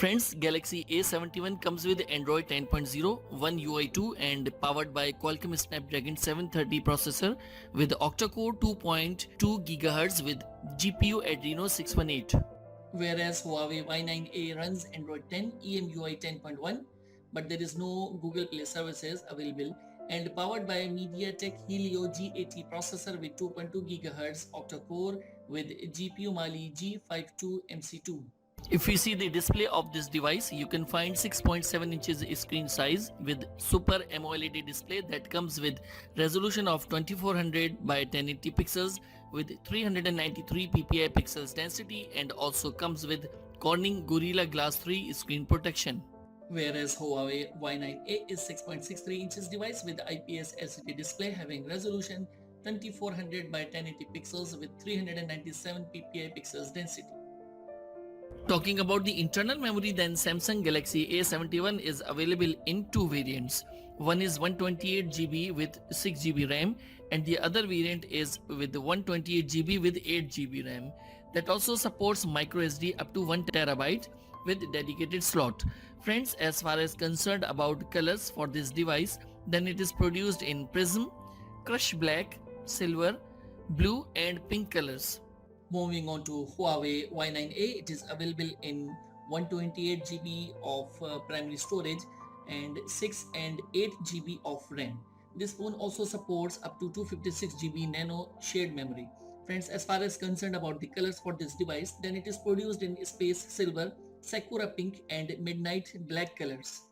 Friends, Galaxy A71 comes with Android 10.0, One UI 2 and powered by Qualcomm Snapdragon 730 processor with octa-core 2.2 GHz with GPU Adreno 618. Whereas Huawei Y9A runs Android 10 EMUI 10.1, but there is no Google Play services available, and powered by MediaTek Helio G80 processor with 2.2 GHz octa-core with GPU Mali G52 MC2. If we see the display of this device, you can find 6.7 inches screen size with Super AMOLED display that comes with resolution of 2400 by 1080 pixels with 393 ppi pixels density, and also comes with Corning Gorilla Glass 3 screen protection. Whereas Huawei Y9A is 6.63 inches device with IPS LCD display having resolution 2400 by 1080 pixels with 397 ppi pixels density. Talking about the internal memory, then Samsung Galaxy A71 is available in two variants. One is 128GB with 6GB RAM and the other variant is with 128GB with 8GB RAM. That also supports microSD up to 1TB with dedicated slot. Friends, as far as concerned about colors for this device, then it is produced in prism, crush black, silver, blue and pink colors. Moving on to Huawei Y9A, it is available in 128GB of primary storage and 6 and 8GB of RAM. This phone also supports up to 256GB nano shared memory. Friends, as far as concerned about the colors for this device, then it is produced in space silver, sakura pink and midnight black colors.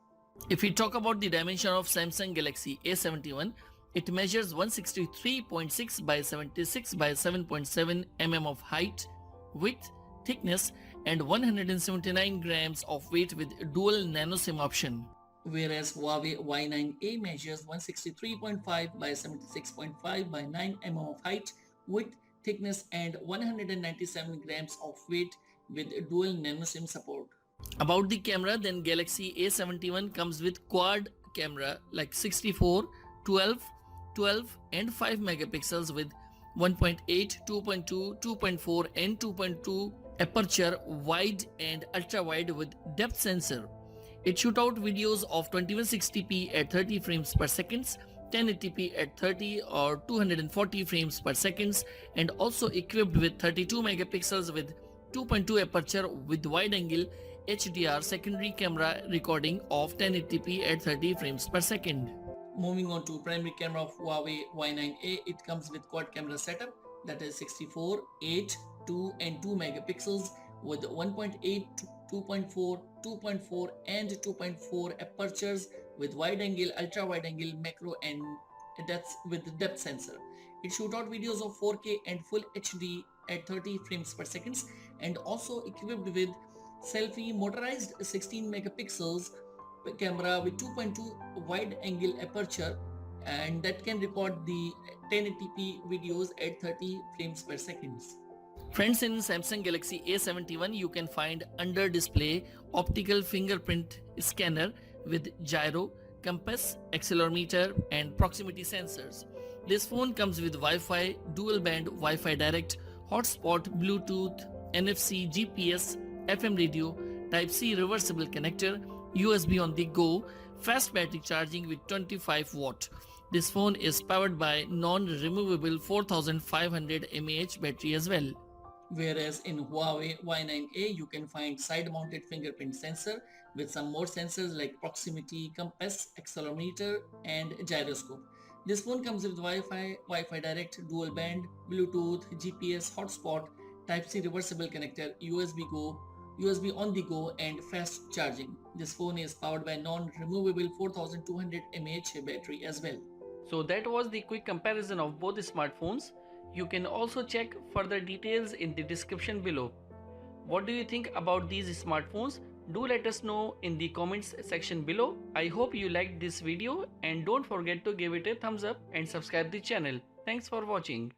If we talk about the dimension of Samsung Galaxy A71, it measures 163.6 by 76 by 7.7 mm of height, width, thickness and 179 grams of weight with dual nano SIM option. Whereas Huawei Y9A measures 163.5 by 76.5 by 9 mm of height, width, thickness and 197 grams of weight with dual nano SIM support. About the camera, then Galaxy A71 comes with quad camera like 64, 12 and 5 megapixels with 1.8, 2.2, 2.4 and 2.2 aperture, wide and ultra wide with depth sensor. It shoots out videos of 2160p at 30 frames per second, 1080p at 30 or 240 frames per second, and also equipped with 32 megapixels with 2.2 aperture with wide angle HDR secondary camera recording of 1080p at 30 frames per second. Moving on to primary camera of Huawei Y9A, it comes with quad camera setup that is 64, 8, 2 and 2 megapixels with 1.8, 2.4, 2.4 and 2.4 apertures with wide angle, ultra wide angle, macro and depth sensor. It shoots out videos of 4K and full HD at 30 frames per second, and also equipped with selfie motorized 16 megapixels camera with 2.2 wide angle aperture, and that can record the 1080p videos at 30 frames per second. Friends, in Samsung Galaxy A71 you can find under display optical fingerprint scanner with gyro, compass, accelerometer and proximity sensors. This phone comes with Wi-Fi, dual band Wi-Fi direct, hotspot, Bluetooth, NFC, GPS, FM radio, Type-C reversible connector, USB on the go, fast battery charging with 25 watt. This phone is powered by non-removable 4500 mAh battery as well. Whereas in Huawei Y9A you can find side-mounted fingerprint sensor with some more sensors like proximity, compass, accelerometer and gyroscope. This phone comes with Wi-Fi, Wi-Fi direct, dual band, Bluetooth, GPS, hotspot, Type-C reversible connector, USB go, USB on the go and fast charging. This phone is powered by non-removable 4200 mAh battery as well. So that was the quick comparison of both the smartphones. You can also check further details in the description below. What do you think about these smartphones? Do let us know in the comments section below. I hope you liked this video and don't forget to give it a thumbs up and subscribe the channel. Thanks for watching.